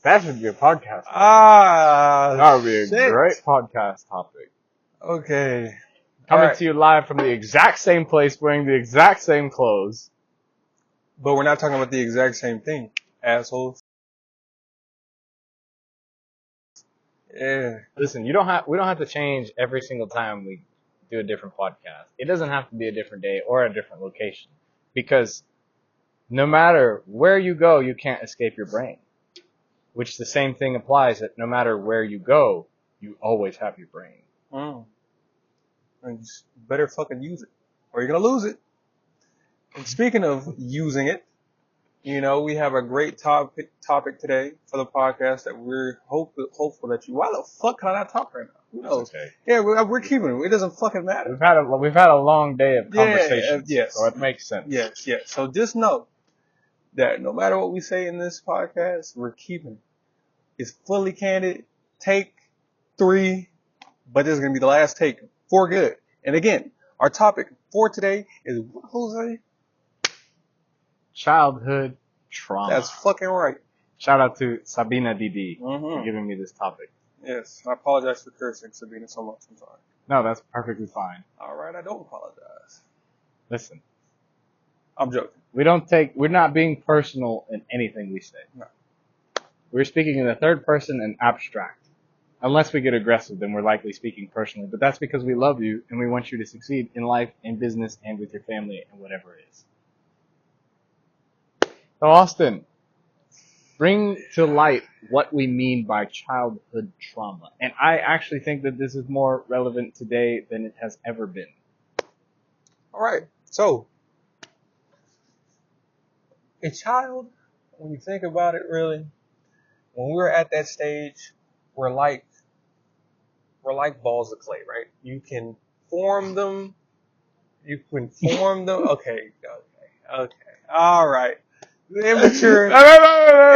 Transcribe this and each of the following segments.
That should be a podcast. That would be a great podcast topic. Okay. Coming to you live from the exact same place, wearing the exact same clothes. But we're not talking about the exact same thing, assholes. Yeah. Listen, we don't have to change every single time we do a different podcast. It doesn't have to be a different day or a different location. Because no matter where you go, you can't escape your brain. Which the same thing applies that no matter where you go, you always have your brain. And you better fucking use it, or you're gonna lose it. And speaking of using it, we have a great topic today for the podcast that we're hopeful that you. Why the fuck can I not talk right now? Who knows? Okay. Yeah, we're keeping it. It doesn't fucking matter. We've had a long day of conversation. Yes. So it makes sense. Yes. So just know that no matter what we say in this podcast, we're keeping it. It's fully candid. Take 3, but this is gonna be the last take for good. And again, our topic for today is what, Jose? Childhood trauma. That's fucking right. Shout out to Sabina DD for giving me this topic. Yes, I apologize for cursing, Sabina, so much. I'm sorry. No, that's perfectly fine. All right, I don't apologize. Listen, I'm joking. We're not being personal in anything we say. No. We're speaking in the third person and abstract. Unless we get aggressive, then we're likely speaking personally. But that's because we love you and we want you to succeed in life, in business, and with your family, and whatever it is. So Austin, bring to light what we mean by childhood trauma. And I actually think that this is more relevant today than it has ever been. All right, so a child, when you think about it really, when we're at that stage, we're like balls of clay, right? You can form them. Okay. All right. Immature Talking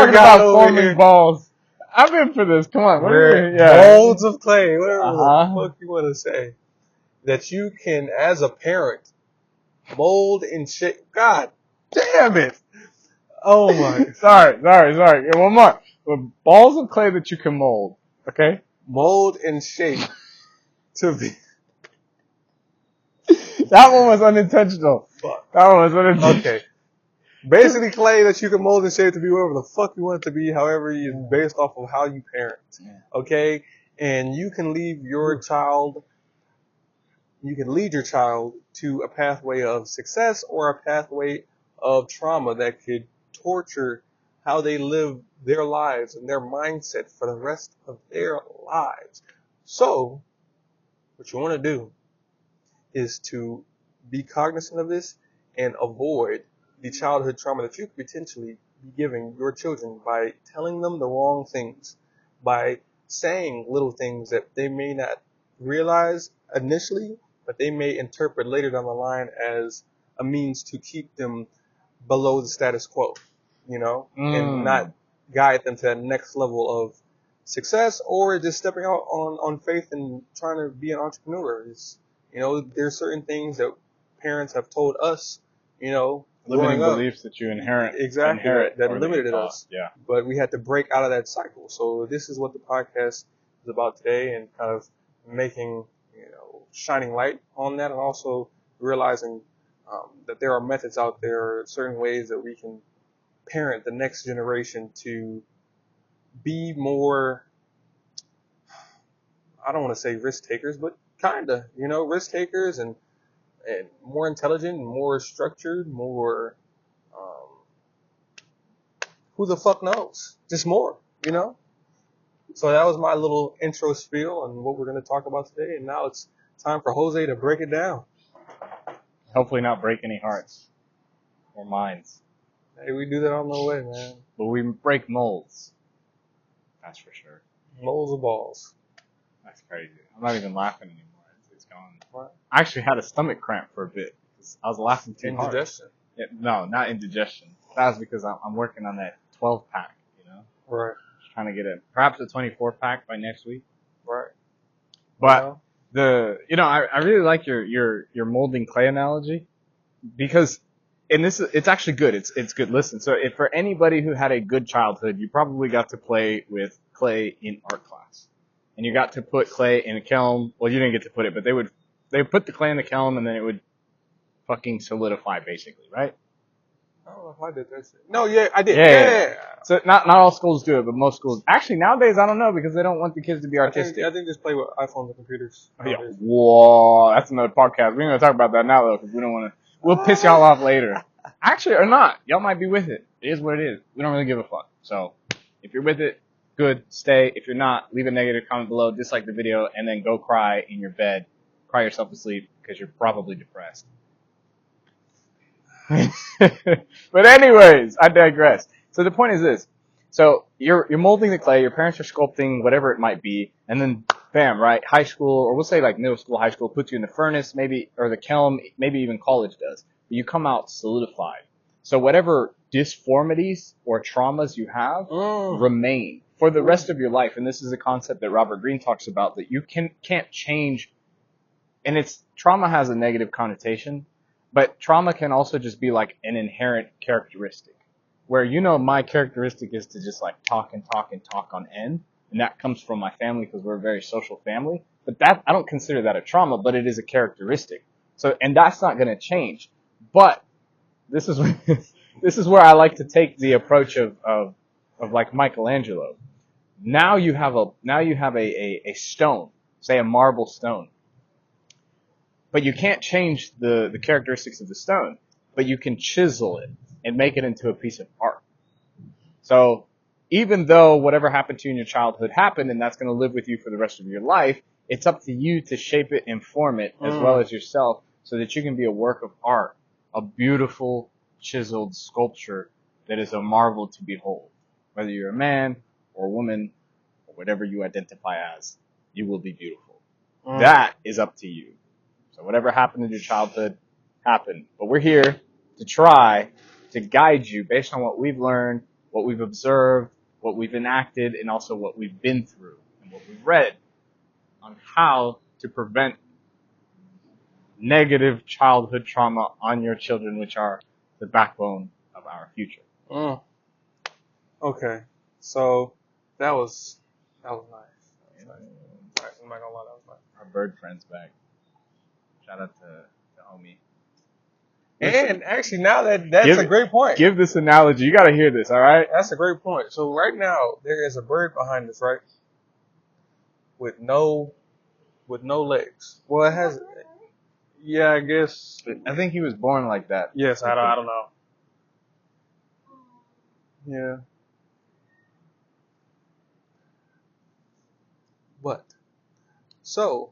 about forming balls. I'm in for this. Come on. Molds of clay, whatever the fuck you want to say. That you can, as a parent, mold and shape. God damn it. Oh my. Sorry. One more. Balls of clay that you can mold. Okay? Mold and shape to be. That one was unintentional. Fuck. That one was unintentional. Okay. Basically clay that you can mold and shape to be whatever the fuck you want it to be, however you, based off of how you parent. Okay? And you can lead your child to a pathway of success or a pathway of trauma that could torture how they live their lives and their mindset for the rest of their lives. So, what you want to do is to be cognizant of this and avoid the childhood trauma that you could potentially be giving your children by telling them the wrong things, by saying little things that they may not realize initially, but they may interpret later down the line as a means to keep them below the status quo, and not guide them to that next level of success or just stepping out on faith and trying to be an entrepreneur. There's certain things that parents have told us, limiting beliefs that you inherit that limited us. Yeah. But we had to break out of that cycle. So this is what the podcast is about today, and kind of making, shining light on that, and also realizing that there are methods out there, certain ways that we can parent the next generation to be more, I don't want to say risk takers, but kinda, risk takers and more intelligent, more structured, more, who the fuck knows? Just more, So that was my little intro spiel on what we're going to talk about today. And now it's time for Jose to break it down. Hopefully not break any hearts or minds. Hey, we do that on the way, man. But we break molds. That's for sure. Molds of balls. That's crazy. I'm not even laughing anymore. It's gone. What? I actually had a stomach cramp for a bit. I was laughing too hard. Indigestion? Yeah, no, not indigestion. That was because I'm working on that 12-pack, Right. Just trying to get perhaps a 24-pack by next week. Right. But I really like your molding clay analogy, because and it's actually good. It's good. Listen, so if for anybody who had a good childhood, you probably got to play with clay in art class, and you got to put clay in a kiln. Well, you didn't get to put it, but they would put the clay in the kiln, and then it would fucking solidify, basically, right? I don't know if I did that shit. No, yeah, I did. Yeah. Yeah. So not all schools do it, but most schools. Actually, nowadays I don't know because they don't want the kids to be I artistic. think just play with iPhones and computers. Oh, yeah. Whoa, that's another podcast. We ain't gonna talk about that now though, because we don't want to. We'll piss y'all off later. Actually, or not. Y'all might be with it. It is what it is. We don't really give a fuck. So, if you're with it, good. Stay. If you're not, leave a negative comment below, dislike the video, and then go cry in your bed. Cry yourself to sleep because you're probably depressed. But anyways, I digress. So the point is this. So you're molding the clay, your parents are sculpting whatever it might be, and then bam, right? High school, or we'll say like middle school, high school, puts you in the furnace, maybe, or the kiln, maybe even college does. But you come out solidified. So whatever disformities or traumas you have remain for the rest of your life. And this is a concept that Robert Greene talks about, that you can't change. And trauma has a negative connotation, but trauma can also just be like an inherent characteristic. Where, my characteristic is to just like talk and talk and talk on end. And that comes from my family because we're a very social family. But I don't consider that a trauma, but it is a characteristic. So, and that's not going to change. But this is where I like to take the approach of like Michelangelo. Now you have a stone, say a marble stone. But you can't change the characteristics of the stone, but you can chisel it and make it into a piece of art. So even though whatever happened to you in your childhood happened, and that's going to live with you for the rest of your life, it's up to you to shape it and form it as well as yourself so that you can be a work of art, a beautiful chiseled sculpture that is a marvel to behold. Whether you're a man or a woman or whatever you identify as, you will be beautiful. That is up to you. So whatever happened in your childhood happened. But we're here to try to guide you based on what we've learned, what we've observed, what we've enacted, and also what we've been through and what we've read on how to prevent negative childhood trauma on your children, which are the backbone of our future. Okay. So that was nice. I'm not gonna lie, that was nice. Our bird friend's back. Shout out to homie. And actually, now that's a great point. Give this analogy. You got to hear this, all right? That's a great point. So right now, there is a bird behind us, right? With no legs. Well, it has. Yeah, I guess. I think he was born like that. Yes, I don't know. Yeah. What? So.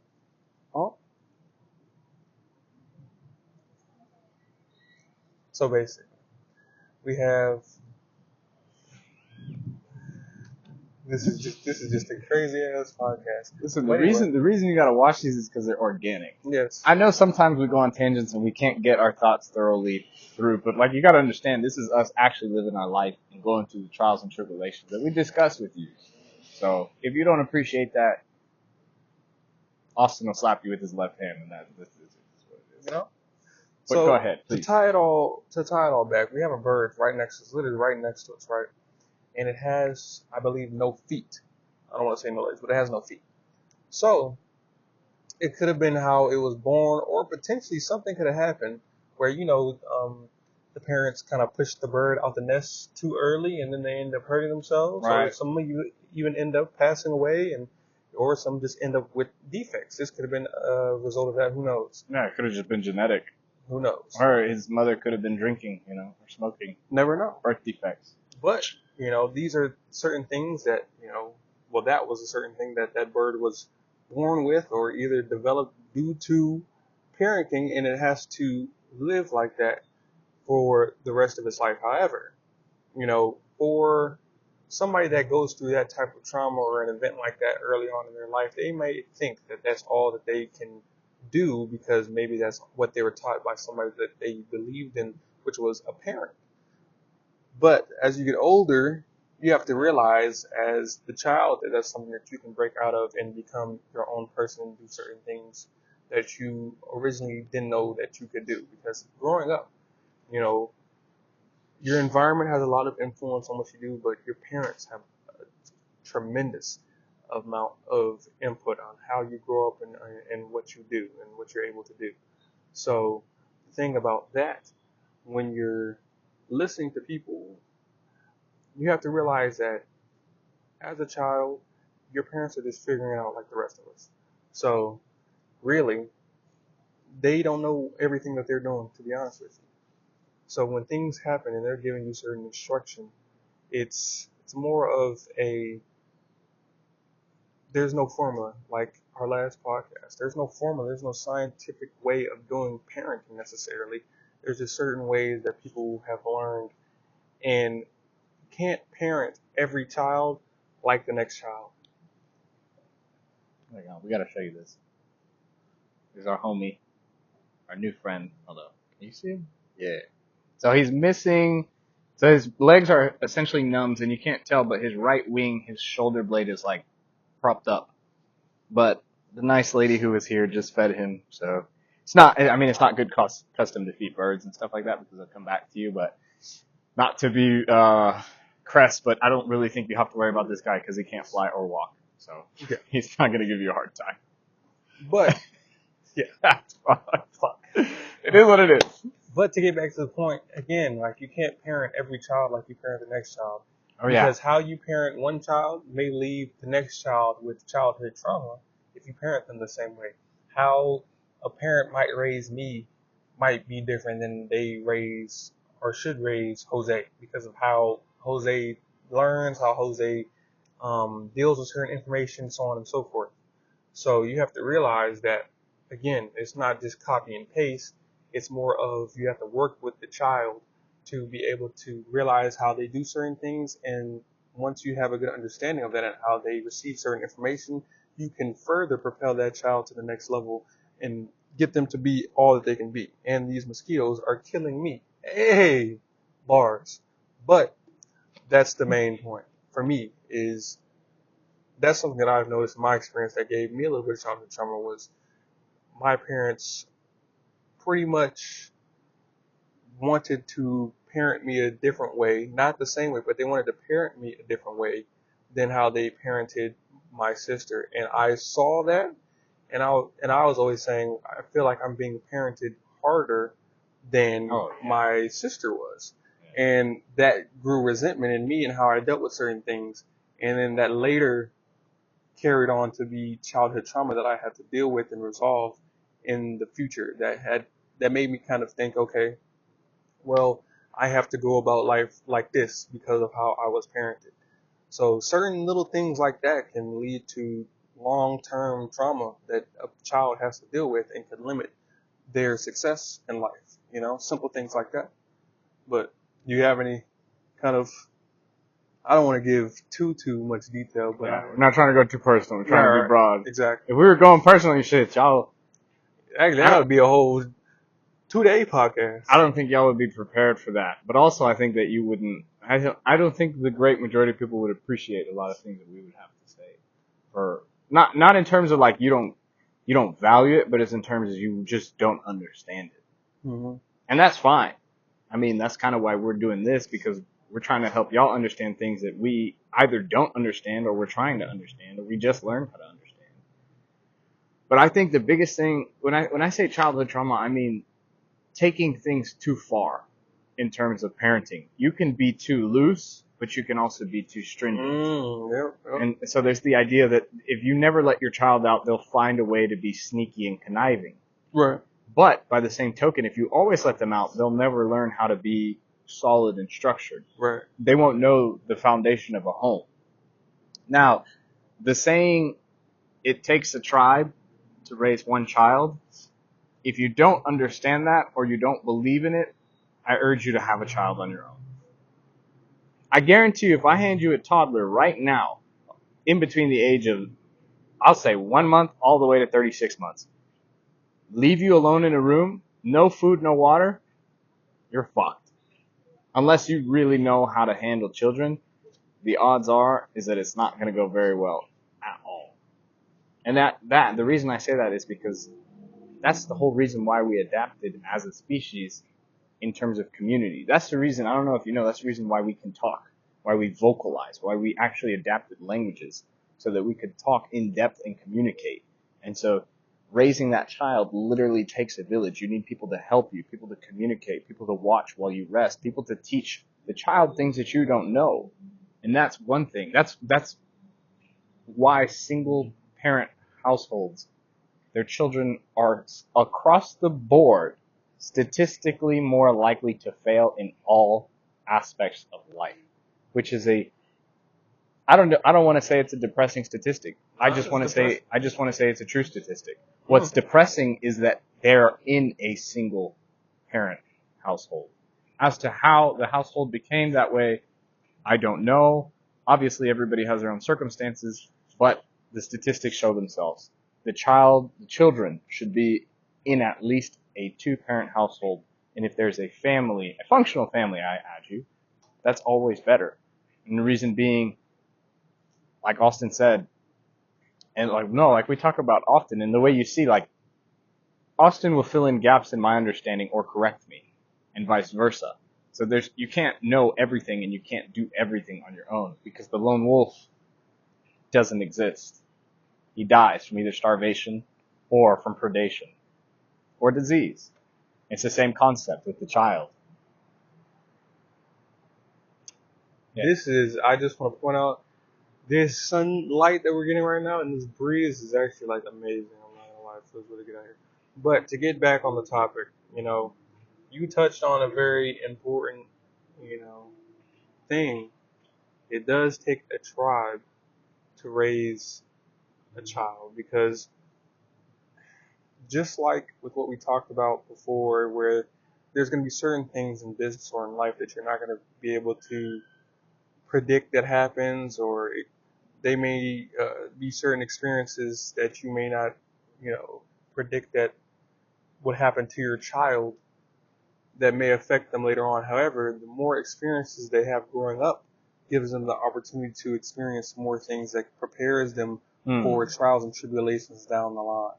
Oh. So basically, we have. This is just a crazy ass podcast. Listen, the reason you gotta watch these is because they're organic. Yes. I know sometimes we go on tangents and we can't get our thoughts thoroughly through, but like you gotta understand, this is us actually living our life and going through the trials and tribulations that we discuss with you. So if you don't appreciate that, Austin will slap you with his left hand, and this is what it is. But so go ahead, please. To tie it all back, we have a bird right next to us, literally right next to us, right? And it has, I believe, no feet. I don't want to say no legs, but it has no feet. So it could have been how it was born, or potentially something could have happened where, the parents kind of pushed the bird out the nest too early, and then they end up hurting themselves. Right. Or some of you even end up passing away, or some just end up with defects. This could have been a result of that. Who knows? Yeah, it could have just been genetic. Who knows? Or his mother could have been drinking, or smoking. Never know. Birth defects. But, these are certain things that, that was a certain thing that bird was born with or either developed due to parenting, and it has to live like that for the rest of its life. However, for somebody that goes through that type of trauma or an event like that early on in their life, they may think that that's all that they can do because maybe that's what they were taught by somebody that they believed in, which was a parent. But as you get older, you have to realize as the child that that's something that you can break out of and become your own person and do certain things that you originally didn't know that you could do. Because growing up, You know, your environment has a lot of influence on what you do, but your parents have a tremendous amount of input on how you grow up and what you do and what you're able to do. So the thing about that, when you're listening to people, you have to realize that as a child, your parents are just figuring it out like the rest of us. So really, they don't know everything that they're doing, to be honest with you. So when things happen and they're giving you certain instruction, it's more of a there's no formula like our last podcast. There's no formula. There's no scientific way of doing parenting necessarily. There's just certain ways that people have learned, and you can't parent every child like the next child. Hang on, we gotta show you this. This is our homie, our new friend. Hold up. Can you see him? Yeah. So he's missing. So his legs are essentially numbs, and you can't tell, but his right wing, his shoulder blade is like propped up. But the nice lady who was here just fed him, so it's not. I mean, it's not good custom to feed birds and stuff like that because they'll come back to you. But not to be crest, but I don't really think you have to worry about this guy because he can't fly or walk, so he's not gonna give you a hard time. But Yeah, that's fine. It is what it is. But to get back to the point, again, like you can't parent every child like you parent the next child. Oh, yeah. Because how you parent one child may leave the next child with childhood trauma if you parent them the same way. How a parent might raise me might be different than they raise or should raise Jose because of how Jose learns, how Jose deals with certain information, so on and so forth. So you have to realize that, again, it's not just copy and paste. It's more of you have to work with the child to be able to realize how they do certain things. And once you have a good understanding of that and how they receive certain information, you can further propel that child to the next level and get them to be all that they can be. And these mosquitoes are killing me. Hey, bars. But that's the main point for me is that's something that I've noticed in my experience that gave me a little bit of childhood trauma was my parents pretty much wanted to parent me a different way, not the same way, but they wanted to parent me a different way than how they parented my sister. And I saw that, and I was always saying, I feel like I'm being parented harder than my sister was. And that grew resentment in me and how I dealt with certain things. And then that later carried on to be childhood trauma that I had to deal with and resolve in the future that made me kind of think, okay, well, I have to go about life like this because of how I was parented. So certain little things like that can lead to long-term trauma that a child has to deal with and can limit their success in life. You know, simple things like that. But do you have any kind of, I don't want to give too much detail, but we're not trying to go too personal. We're trying to be broad. Exactly. If we were going personal and shit, y'all. Actually, that would be a whole 2-day podcast. I don't think y'all would be prepared for that. But also, I think that you wouldn't. I don't think the great majority of people would appreciate a lot of things that we would have to say. Or not in terms of like you don't value it, but it's in terms of you just don't understand it. Mm-hmm. And that's fine. I mean, that's kind of why we're doing this, because we're trying to help y'all understand things that we either don't understand or we're trying to understand or we just learned how to understand. But I think the biggest thing, when I say childhood trauma, I mean taking things too far in terms of parenting. You can be too loose, but you can also be too stringent. Yep. And so there's the idea that if you never let your child out, they'll find a way to be sneaky and conniving. Right. But by the same token, if you always let them out, they'll never learn how to be solid and structured. Right. They won't know the foundation of a home. Now, the saying, it takes a tribe to raise one child, if you don't understand that or you don't believe in it, I urge you to have a child on your own. I guarantee you, if I hand you a toddler right now, in between the age of, I'll say 1 month all the way to 36 months, leave you alone in a room, no food, no water, you're fucked. Unless you really know how to handle children, the odds are is that it's not going to go very well at all. And that the reason I say that is because that's the whole reason why we adapted as a species in terms of community. That's the reason, I don't know if you know, that's the reason why we can talk, why we vocalize, why we actually adapted languages so that we could talk in depth and communicate. And so raising that child literally takes a village. You need people to help you, people to communicate, people to watch while you rest, people to teach the child things that you don't know. And that's one thing. That's why single parent households, their children are across the board statistically more likely to fail in all aspects of life, which is I don't want to say it's a depressing statistic. I just want to say it's a true statistic. What's depressing is that they're in a single parent household. As to how the household became that way, I don't know. Obviously, everybody has their own circumstances, but the statistics show themselves. The children should be in at least a 2-parent household. And if there's a family, a functional family, I add you, that's always better. And the reason being, like Austin said, and like we talk about often, and the way you see, like, Austin will fill in gaps in my understanding or correct me, and vice versa. So you can't know everything and you can't do everything on your own, because the lone wolf doesn't exist. He dies from either starvation or from predation or disease. It's the same concept with the child. Yeah. I just want to point out, this sunlight that we're getting right now and this breeze is actually like amazing. I'm not gonna lie, it feels really good out here. But to get back on the topic, you touched on a very important, thing. It does take a tribe to raise a child, because just like with what we talked about before, where there's going to be certain things in business or in life that you're not going to be able to predict that happens, or they may be certain experiences that you may not, predict that would happen to your child that may affect them later on. However, the more experiences they have growing up gives them the opportunity to experience more things that prepares them for trials and tribulations down the line.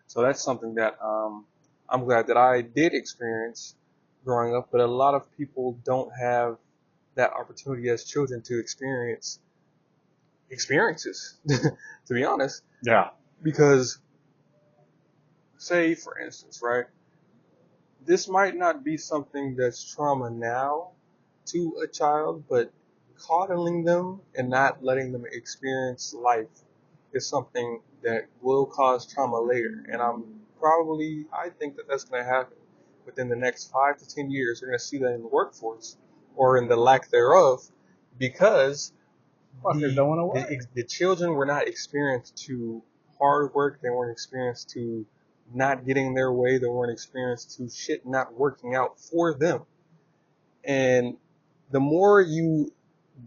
So that's something that I'm glad that I did experience growing up, but a lot of people don't have that opportunity as children to experience experiences, to be honest. Yeah. Because, say, for instance, right, this might not be something that's trauma now to a child, but coddling them and not letting them experience life is something that will cause trauma later. And I think that that's going to happen within the next 5 to 10 years. You're going to see that in the workforce, or in the lack thereof, because the children were not experienced to hard work. They weren't experienced to not getting their way. They weren't experienced to shit not working out for them. And the more you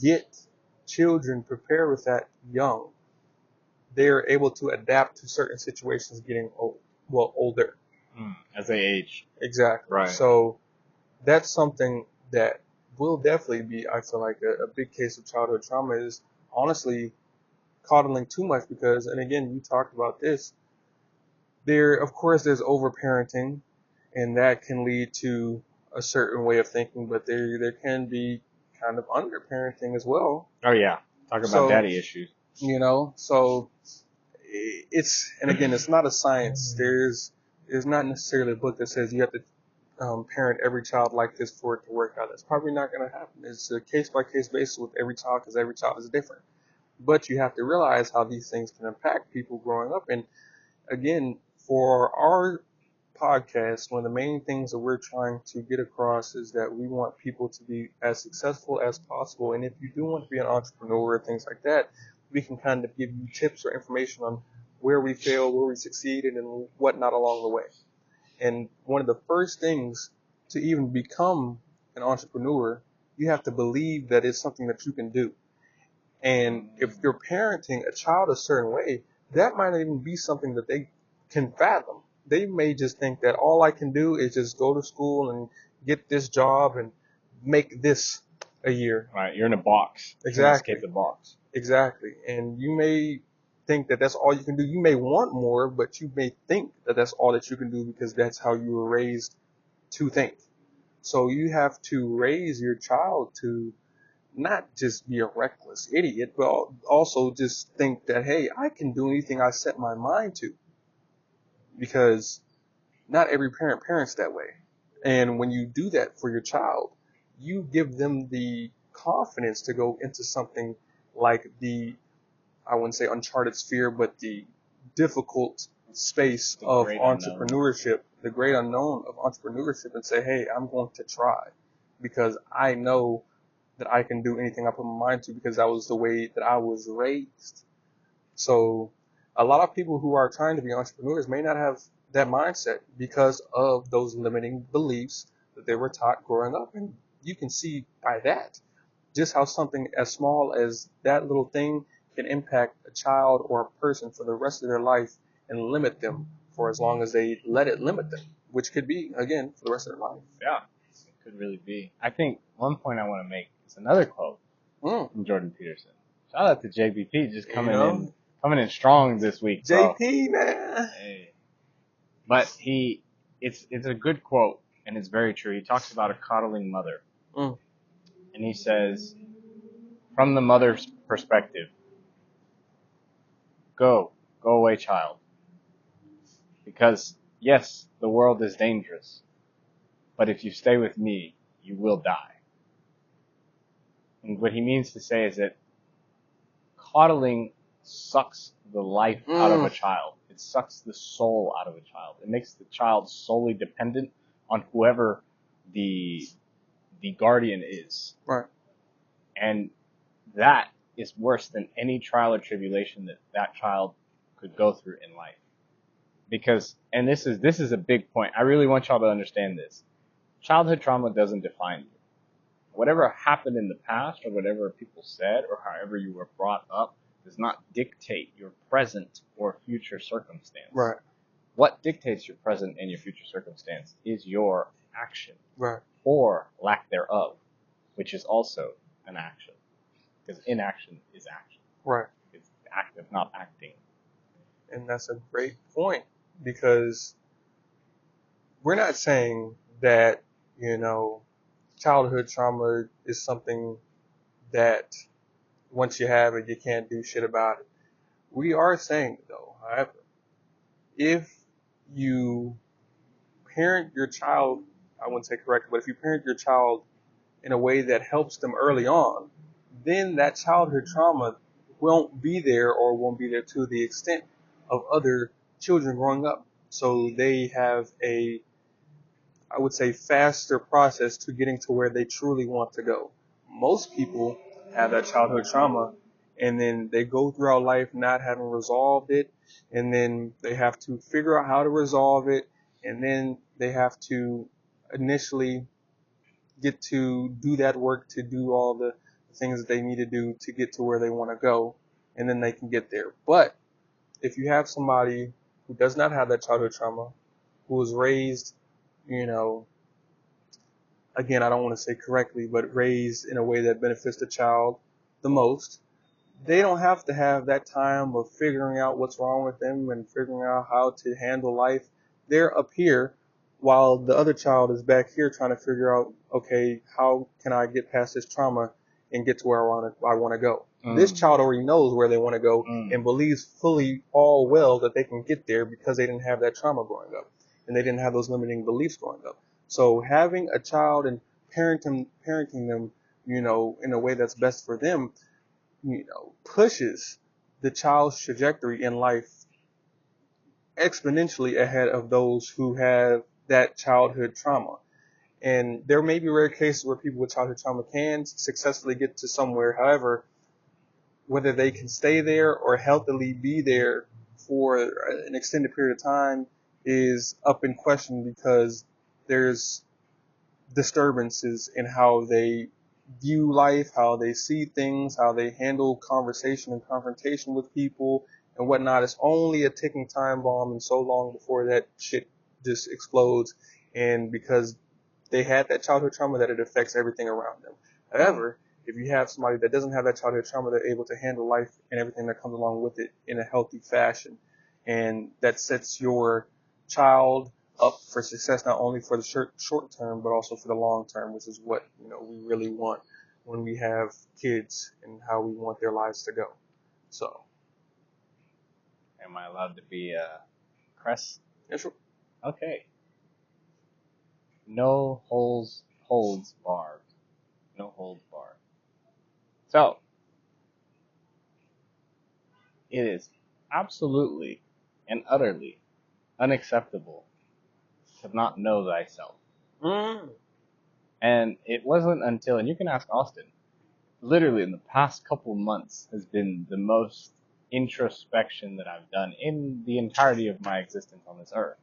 get children prepared with that young, they are able to adapt to certain situations getting older. As they age. Exactly. Right. So that's something that will definitely be, I feel like, a big case of childhood trauma, is honestly coddling too much, because, and again, you talked about this, of course, there's overparenting, and that can lead to a certain way of thinking, but there can be kind of underparenting as well. Oh yeah, talk about daddy issues. So and again, it's not a science. There's not necessarily a book that says you have to parent every child like this for it to work out. That's probably not going to happen. It's a case by case basis with every child, because every child is different. But you have to realize how these things can impact people growing up. And again, for our podcast, one of the main things that we're trying to get across is that we want people to be as successful as possible. And if you do want to be an entrepreneur, things like that, we can kind of give you tips or information on where we fail, where we succeeded, and whatnot along the way. And one of the first things to even become an entrepreneur, you have to believe that it's something that you can do. And if you're parenting a child a certain way, that might not even be something that they can fathom. They may just think that all I can do is just go to school and get this job and make this a year. Right, you're in a box. Exactly. You can't escape the box. Exactly. And you may think that that's all you can do. You may want more, but you may think that that's all that you can do because that's how you were raised to think. So you have to raise your child to not just be a reckless idiot, but also just think that, hey, I can do anything I set my mind to, because not every parent parents that way. And when you do that for your child, you give them the confidence to go into something like the, I wouldn't say uncharted sphere, but the difficult space The of great unknown. entrepreneurship, the great unknown of entrepreneurship, and say, hey, I'm going to try because I know that I can do anything I put my mind to because that was the way that I was raised. So a lot of people who are trying to be entrepreneurs may not have that mindset because of those limiting beliefs that they were taught growing up. And you can see by that just how something as small as that little thing can impact a child or a person for the rest of their life and limit them for as long as they let it limit them, which could be, again, for the rest of their life. Yeah, it could really be. I think one point I want to make is another quote from Jordan Peterson. Shout out to JBP just coming in strong this week, bro. JP, man. Hey. But it's a good quote, and it's very true. He talks about a coddling mother, and he says, from the mother's perspective, go away, child, because yes, the world is dangerous, but if you stay with me, you will die. And what he means to say is that coddling sucks the life out of a child. It sucks the soul out of a child. It makes the child solely dependent on whoever the guardian is. Right. And that is worse than any trial or tribulation that child could go through in life. Because, and this is a big point. I really want y'all to understand this. Childhood trauma doesn't define you. Whatever happened in the past or whatever people said or however you were brought up does not dictate your present or future circumstance. Right. What dictates your present and your future circumstance is your action. Right. Or lack thereof, which is also an action. Because inaction is action. Right. It's active, not acting. And that's a great point, because we're not saying that, childhood trauma is something that once you have it, you can't do shit about it. We are saying, though, however, if you parent your child, I wouldn't say correctly, but if you parent your child in a way that helps them early on, then that childhood trauma won't be there, or won't be there to the extent of other children growing up. So they have a, I would say, faster process to getting to where they truly want to go. Most people have that childhood trauma, and then they go throughout life not having resolved it, and then they have to figure out how to resolve it, and then they have to initially get to do that work to do all the things that they need to do to get to where they want to go, and then they can get there. But if you have somebody who does not have that childhood trauma, who was raised, again, I don't want to say correctly, but raised in a way that benefits the child the most, they don't have to have that time of figuring out what's wrong with them and figuring out how to handle life. They're up here while the other child is back here trying to figure out, okay, how can I get past this trauma and get to where I want to go. This child already knows where they want to go and believes fully all well that they can get there because they didn't have that trauma growing up and they didn't have those limiting beliefs growing up. So having a child and parenting them, in a way that's best for them, pushes the child's trajectory in life exponentially ahead of those who have that childhood trauma. And there may be rare cases where people with childhood trauma can successfully get to somewhere. However, whether they can stay there or healthily be there for an extended period of time is up in question, because there's disturbances in how they view life, how they see things, how they handle conversation and confrontation with people and whatnot. It's only a ticking time bomb, and so long before that shit just explodes. And because they had that childhood trauma, that it affects everything around them. However, if you have somebody that doesn't have that childhood trauma, they're able to handle life and everything that comes along with it in a healthy fashion. And that sets your child up for success, not only for the short term, but also for the long term, which is what, we really want when we have kids and how we want their lives to go. So. Am I allowed to be Cress? Yeah, sure. Okay. No holds barred. No holds barred. So, it is absolutely and utterly unacceptable to not know thyself. And it wasn't until, and you can ask Austin, literally in the past couple months has been the most introspection that I've done in the entirety of my existence on this earth.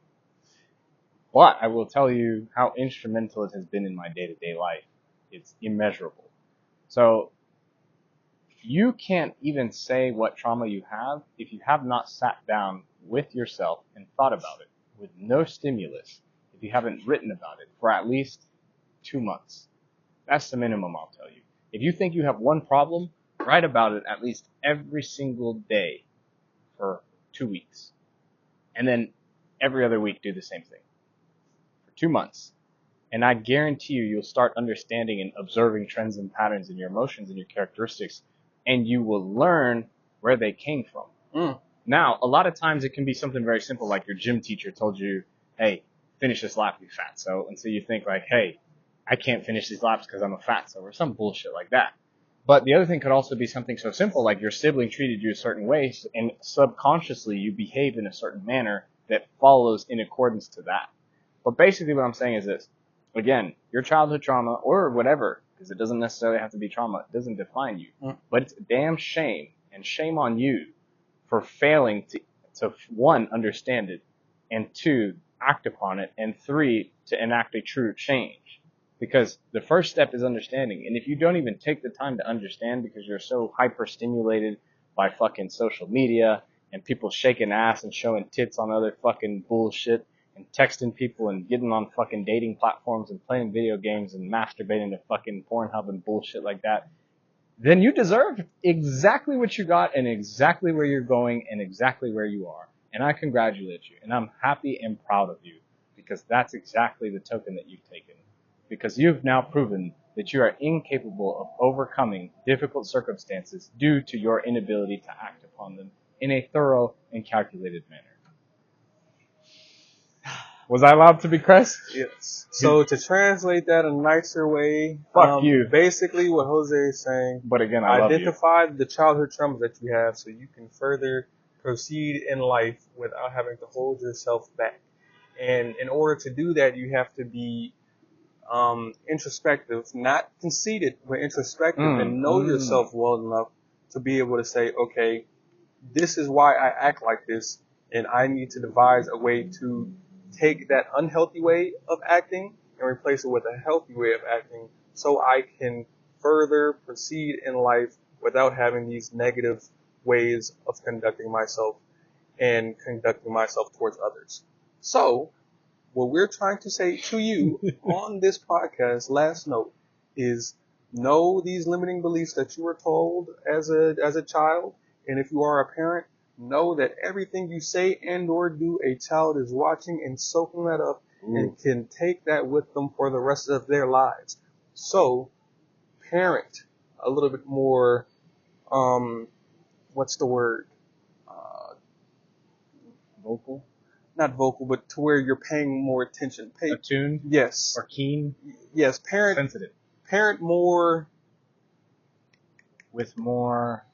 But I will tell you how instrumental it has been in my day-to-day life. It's immeasurable. So you can't even say what trauma you have if you have not sat down with yourself and thought about it with no stimulus, if you haven't written about it for at least 2 months. That's the minimum, I'll tell you. If you think you have one problem, write about it at least every single day for 2 weeks. And then every other week do the same thing for 2 months. And I guarantee you'll start understanding and observing trends and patterns in your emotions and your characteristics, and you will learn where they came from. Now, a lot of times it can be something very simple, like your gym teacher told you, hey, finish this lap, you fatso. And so you think like, hey, I can't finish these laps because I'm a fatso, or some bullshit like that. But the other thing could also be something so simple, like your sibling treated you a certain way, and subconsciously you behave in a certain manner that follows in accordance to that. But basically what I'm saying is this. Again, your childhood trauma, or whatever, because it doesn't necessarily have to be trauma, it doesn't define you. But it's a damn shame, and shame on you for failing to one, understand it, and two, act upon it, and three, to enact a true change. Because the first step is understanding. And if you don't even take the time to understand because you're so hyper-stimulated by fucking social media and people shaking ass and showing tits on other fucking bullshit and texting people and getting on fucking dating platforms and playing video games and masturbating to fucking Pornhub and bullshit like that, then you deserve exactly what you got and exactly where you're going and exactly where you are. And I congratulate you. And I'm happy and proud of you because that's exactly the token that you've taken. Because you've now proven that you are incapable of overcoming difficult circumstances due to your inability to act upon them in a thorough and calculated manner. Was I allowed to be Cress? Yes. So to translate that in a nicer way, Fuck you. Basically what Jose is saying, But again, I love you. Identify the childhood traumas that you have so you can further proceed in life without having to hold yourself back. And in order to do that, you have to be introspective, not conceited, but introspective, and know yourself well enough to be able to say, okay, this is why I act like this, and I need to devise a way to take that unhealthy way of acting and replace it with a healthy way of acting so I can further proceed in life without having these negative ways of conducting myself and conducting myself towards others. So, what we're trying to say to you on this podcast, last note, is know these limiting beliefs that you were told as a child, and if you are a parent, know that everything you say and or do, a child is watching and soaking that up and can take that with them for the rest of their lives. So, parent a little bit more, what's the word? Vocal? Not vocal, but to where you're paying more attention. Attuned? Yes. Or keen? Yes, parent. Sensitive. Parent more. With more.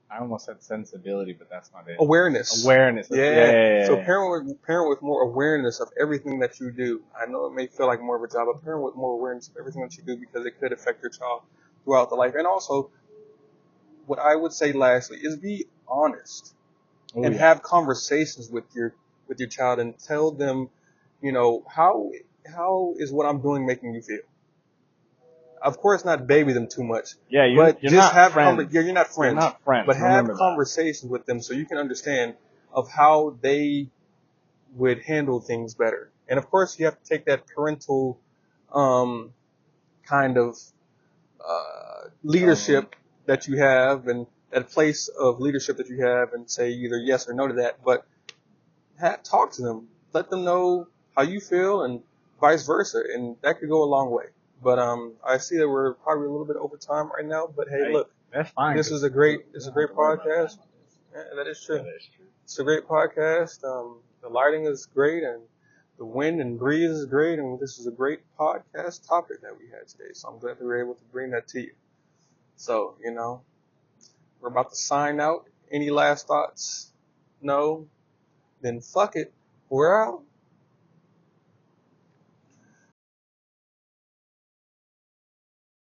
I almost said sensibility, but that's not it. Awareness. Yeah. So parent with more awareness of everything that you do. I know it may feel like more of a job, but parent with more awareness of everything that you do because it could affect your child throughout the life. And also, what I would say lastly is be honest. And have conversations with your child and tell them, how is what I'm doing making you feel? Of course, not baby them too much. Yeah, but you're just not have friends. you're not friends. You're not friends. But have Remember conversations with them so you can understand of how they would handle things better. And of course, you have to take that parental kind of leadership that you have and that place of leadership that you have and say either yes or no to that. But talk to them, let them know how you feel, and vice versa, and that could go a long way. But I see that we're probably a little bit over time right now. But hey, Hey, look, that's fine. this is a great, it's a great podcast. Yeah, that is true. It's a great podcast. The lighting is great, and the wind and breeze is great, and this is a great podcast topic that we had today. So I'm glad that we were able to bring that to you. So, we're about to sign out. Any last thoughts? No? Then fuck it. We're out.